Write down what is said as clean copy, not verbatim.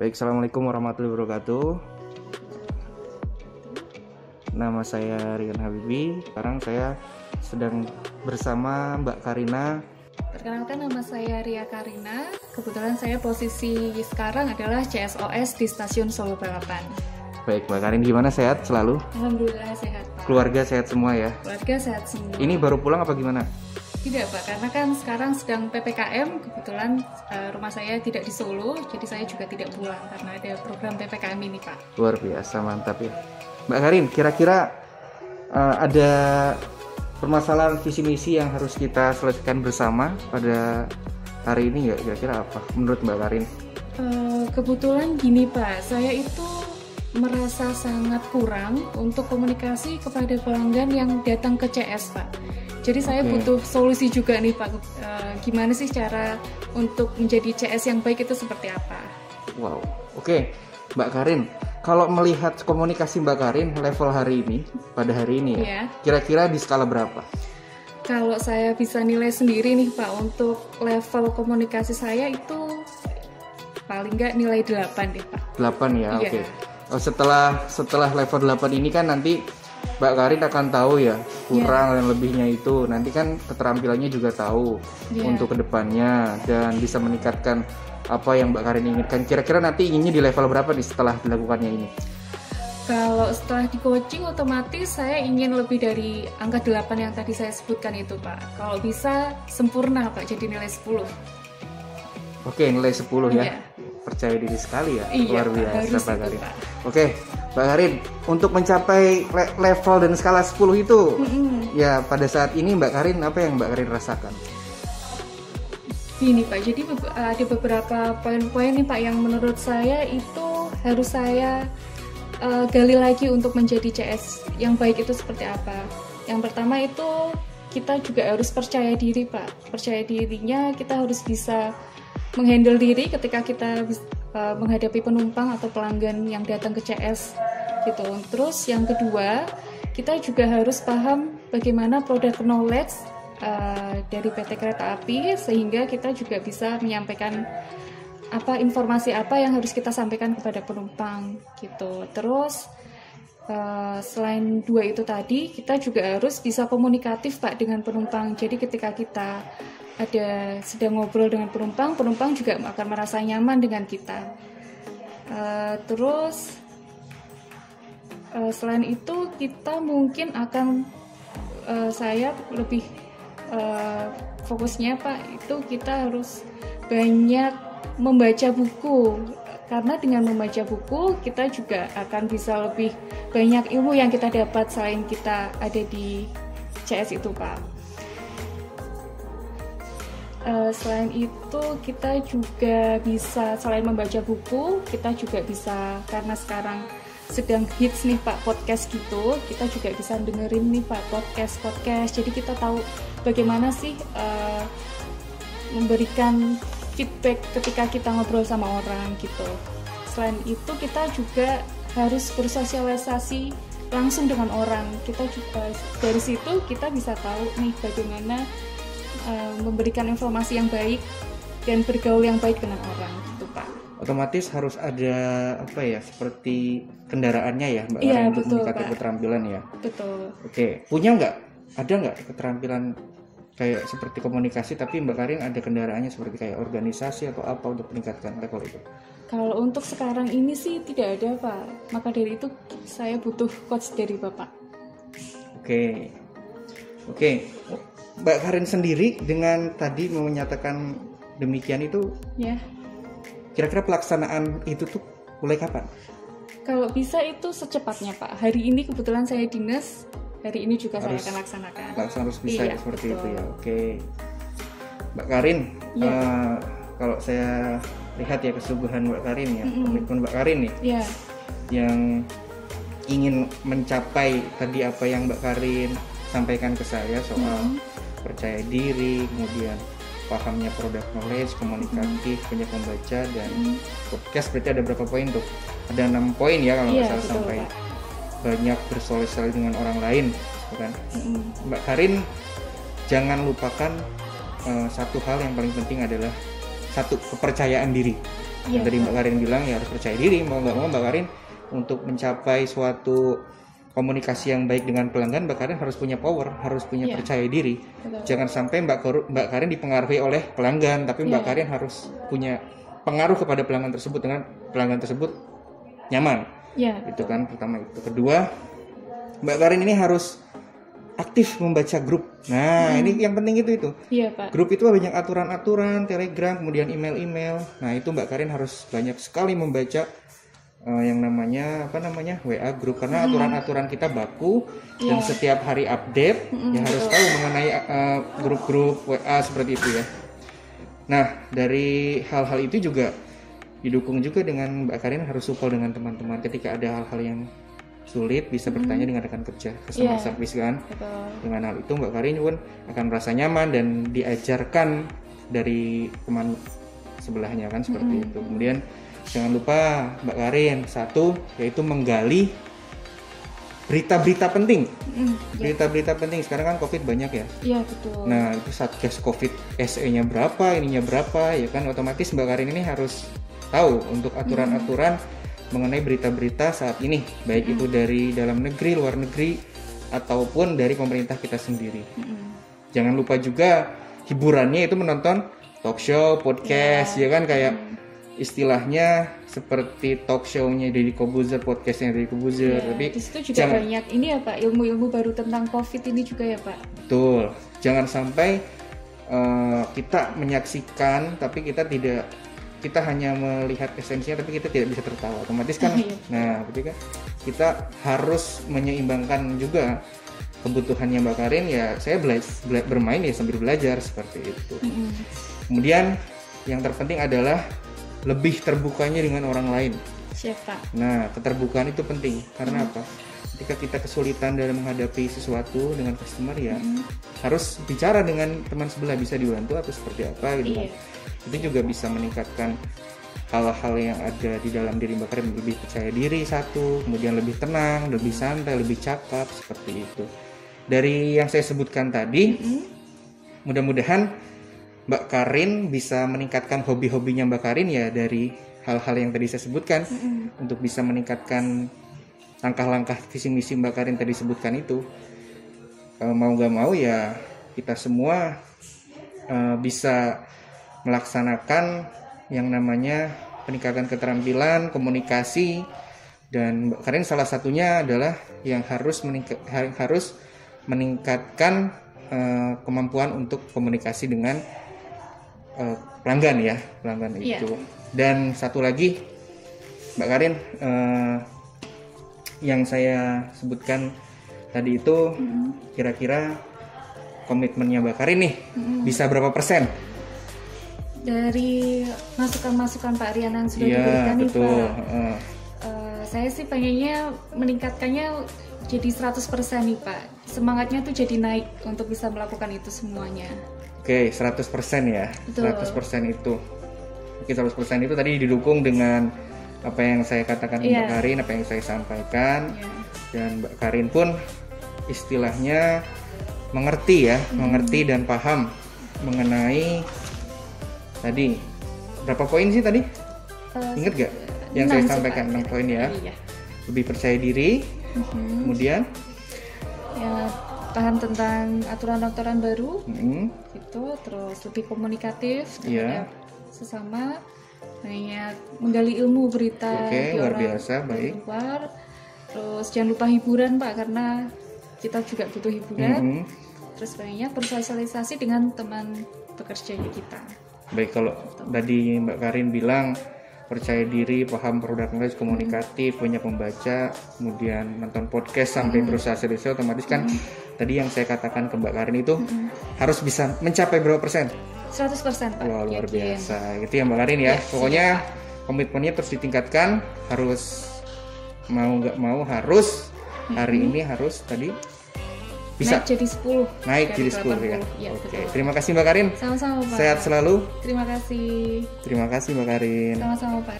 Baik, Assalamualaikum warahmatullahi wabarakatuh. Nama saya Rian Habibi. Sekarang saya sedang bersama Mbak Karina. Perkenalkan, nama saya Ria Karina. Kebetulan saya posisi sekarang adalah CSOS di Stasiun Solo Balapan. Baik, Mbak Karin, gimana, sehat selalu? Alhamdulillah sehat, Pak. Keluarga sehat semua ya? Keluarga sehat semua. Ini baru pulang apa gimana? Tidak, Pak, karena kan sekarang sedang PPKM. Kebetulan rumah saya tidak di Solo, jadi saya juga tidak pulang karena ada program PPKM ini, Pak. Luar biasa, mantap ya. Mbak Karin, kira-kira ada permasalahan visi misi yang harus kita selesaikan bersama pada hari ini nggak? Kira-kira apa menurut Mbak Karin? Kebetulan gini, Pak, saya itu merasa sangat kurang untuk komunikasi kepada pelanggan yang datang ke CS, Pak. Jadi saya butuh solusi juga nih, Pak. Gimana sih cara untuk menjadi CS yang baik itu seperti apa? Wow, oke. Mbak Karin, kalau melihat komunikasi Mbak Karin level hari ini, pada hari ini ya, kira-kira di skala berapa? Kalau saya bisa nilai sendiri nih, Pak, untuk level komunikasi saya itu paling nggak nilai 8 deh, Pak. 8 ya, oke. Oh, setelah level 8 ini kan nanti Mbak Karin akan tahu ya kurang dan lebihnya itu. Nanti kan keterampilannya juga tahu untuk kedepannya dan bisa meningkatkan apa yang Mbak Karin inginkan. Kira-kira nanti inginnya di level berapa nih setelah dilakukannya ini? Kalau setelah di coaching otomatis saya ingin lebih dari angka 8 yang tadi saya sebutkan itu, Pak. Kalau bisa sempurna, Pak, jadi nilai 10. Oke, nilai 10 ya. Percaya diri sekali ya. Iya, luar biasa Mbak Karin. Pak. Oke, Mbak Karin, untuk mencapai level dan skala 10 itu ya pada saat ini Mbak Karin, apa yang Mbak Karin rasakan? Gini, Pak, jadi ada beberapa poin-poin nih, Pak, yang menurut saya itu harus saya gali lagi untuk menjadi CS yang baik itu seperti apa. Yang pertama itu kita juga harus percaya diri, Pak. Percaya dirinya kita harus bisa menghandle diri ketika kita menghadapi penumpang atau pelanggan yang datang ke CS gitu. Terus yang kedua, kita juga harus paham bagaimana product knowledge dari PT Kereta Api sehingga kita juga bisa menyampaikan informasi apa yang harus kita sampaikan kepada penumpang gitu. Terus selain dua itu tadi, kita juga harus bisa komunikatif, Pak, dengan penumpang. Jadi ketika kita sedang ngobrol dengan penumpang, penumpang juga akan merasa nyaman dengan kita. Terus selain itu kita mungkin akan saya lebih fokusnya, Pak, itu kita harus banyak membaca buku, karena dengan membaca buku kita juga akan bisa lebih banyak ilmu yang kita dapat selain kita ada di CS itu, Pak. Selain itu kita juga bisa, selain membaca buku, kita juga bisa, karena sekarang sedang hits nih, Pak, podcast gitu, kita juga bisa dengerin nih, Pak, podcast. Jadi kita tahu bagaimana sih memberikan feedback ketika kita ngobrol sama orang gitu. Selain itu kita juga harus bersosialisasi langsung dengan orang. Kita juga dari situ kita bisa tahu nih bagaimana memberikan informasi yang baik dan bergaul yang baik dengan orang gitu, Pak. Otomatis harus ada seperti kendaraannya ya, Mbak Karin, untuk meningkatkan keterampilan ya. Betul. Oke, ada nggak keterampilan kayak seperti komunikasi tapi Mbak Karin ada kendaraannya seperti kayak organisasi atau apa untuk meningkatkan level itu? Kalau untuk sekarang ini sih tidak ada, Pak. Maka dari itu saya butuh coach dari Bapak. Oke. Mbak Karin sendiri dengan tadi menyatakan demikian itu, kira-kira pelaksanaan itu tuh mulai kapan? Kalau bisa itu secepatnya, Pak. Hari ini kebetulan saya dinas, hari ini juga saya akan laksanakan. Harus bisa seperti itu ya. Oke. Mbak Karin, kalau saya lihat ya kesungguhan Mbak Karin ya, komitmen Mbak Karin nih, yang ingin mencapai tadi apa yang Mbak Karin sampaikan ke saya soal percaya diri, kemudian pahamnya product knowledge, komunikatif, banyak membaca, dan podcast. Berarti ada berapa poin tuh? Ada 6 poin ya kalau nggak salah, sampai Pak. Banyak bersosialisasi dengan orang lain, kan? Mbak Karin, jangan lupakan satu hal yang paling penting adalah satu, kepercayaan diri. Yang tadi Mbak Karin bilang ya harus percaya diri, mau nggak mau Mbak Karin untuk mencapai suatu komunikasi yang baik dengan pelanggan, Mbak Karin harus punya power, harus punya percaya diri. Betul. Jangan sampai Mbak Karin dipengaruhi oleh pelanggan, tapi Mbak Karin harus punya pengaruh kepada pelanggan tersebut dengan pelanggan tersebut nyaman. Itu kan pertama itu. Kedua, Mbak Karin ini harus aktif membaca grup. Nah, ini yang penting itu. Iya, Pak. Grup itu banyak aturan-aturan, Telegram, kemudian email-email. Nah, itu Mbak Karin harus banyak sekali membaca yang namanya WA grup, karena aturan-aturan kita baku dan setiap hari update ya harus tahu mengenai grup-grup WA seperti itu ya. Nah, dari hal-hal itu juga didukung juga dengan Mbak Karin harus support dengan teman-teman ketika ada hal-hal yang sulit, bisa bertanya dengan rekan kerja, customer service kan. Betul. Dengan hal itu Mbak Karin pun akan merasa nyaman dan diajarkan dari teman sebelahnya kan seperti itu. Kemudian jangan lupa Mbak Karin, satu yaitu menggali berita-berita penting. Berita-berita penting sekarang kan COVID banyak ya. Iya, betul. Nah, itu Satgas COVID SE-nya berapa, ininya berapa, ya kan otomatis Mbak Karin ini harus tahu untuk aturan-aturan mengenai berita-berita saat ini, baik itu dari dalam negeri, luar negeri, ataupun dari pemerintah kita sendiri. Jangan lupa juga hiburannya itu menonton talk show, podcast, ya kan kayak istilahnya seperti talk show-nya Deddy Corbuzier, podcast-nya Deddy Corbuzier. Tapi di situ juga banyak ini ya Pak, ilmu-ilmu baru tentang COVID ini juga ya Pak. Betul. Jangan sampai kita menyaksikan tapi kita hanya melihat esensinya tapi kita tidak bisa tertawa, otomatis kan. Nah, berarti kan kita harus menyeimbangkan juga kebutuhannya Mbak Karin ya. Saya bermain ya sambil belajar seperti itu. Kemudian yang terpenting adalah lebih terbukanya dengan orang lain. Siapa? Nah, keterbukaan itu penting karena apa? Ketika kita kesulitan dalam menghadapi sesuatu dengan customer ya harus bicara dengan teman sebelah, bisa dibantu atau seperti apa gitu kan. Itu juga bisa meningkatkan hal-hal yang ada di dalam diri Mbak Karin, lebih percaya diri satu, kemudian lebih tenang, lebih santai, lebih cakap seperti itu. Dari yang saya sebutkan tadi, mudah-mudahan Mbak Karin bisa meningkatkan hobi-hobinya Mbak Karin ya dari hal-hal yang tadi saya sebutkan untuk bisa meningkatkan langkah-langkah visi misi Mbak Karin tadi sebutkan itu. Mau gak mau ya kita semua bisa melaksanakan yang namanya peningkatan keterampilan komunikasi, dan Mbak Karin salah satunya adalah yang harus meningkatkan kemampuan untuk komunikasi dengan pelanggan itu. Dan satu lagi Mbak Karin, yang saya sebutkan tadi itu kira-kira komitmennya Mbak Karin nih bisa berapa persen? Dari masukan-masukan Pak Rian yang sudah diberikan nih Pak, saya sih pengennya meningkatkannya jadi 100% nih Pak. Semangatnya tuh jadi naik untuk bisa melakukan itu semuanya. Oke, 100% ya. Betul. 100% itu. Mungkin 100% itu tadi didukung dengan apa yang saya katakan Mbak Karin, apa yang saya sampaikan. Dan Mbak Karin pun istilahnya mengerti dan paham mengenai tadi berapa poin sih tadi? Ingat gak? Yang saya sampaikan 6 poin ya. Lebih percaya diri, kemudian ya paham tentang aturan-aturan baru, gitu, terus lebih komunikatif terhadap sesama, banyak menggali ilmu berita di luar biasa, baik. Luar. Terus jangan lupa hiburan Pak, karena kita juga butuh hiburan. Terus banyak bersosialisasi dengan teman bekerjanya kita. Baik, kalau tadi Mbak Karin bilang percaya diri, paham produk knowledge, komunikatif, banyak membaca, kemudian nonton podcast sampai bersosialisasi, otomatis kan tadi yang saya katakan ke Mbak Karin itu harus bisa mencapai berapa persen? 100% Pak. Wah, luar biasa. Gitu ya Mbak Karin ya. Pokoknya komitmennya terus ditingkatkan, harus mau nggak mau harus hari ini harus tadi bisa naik jadi 10. Naik jadi 10 ya. Oke. Terima kasih Mbak Karin. Sama-sama Pak. Sehat selalu. Terima kasih. Terima kasih Mbak Karin. Sama-sama Pak.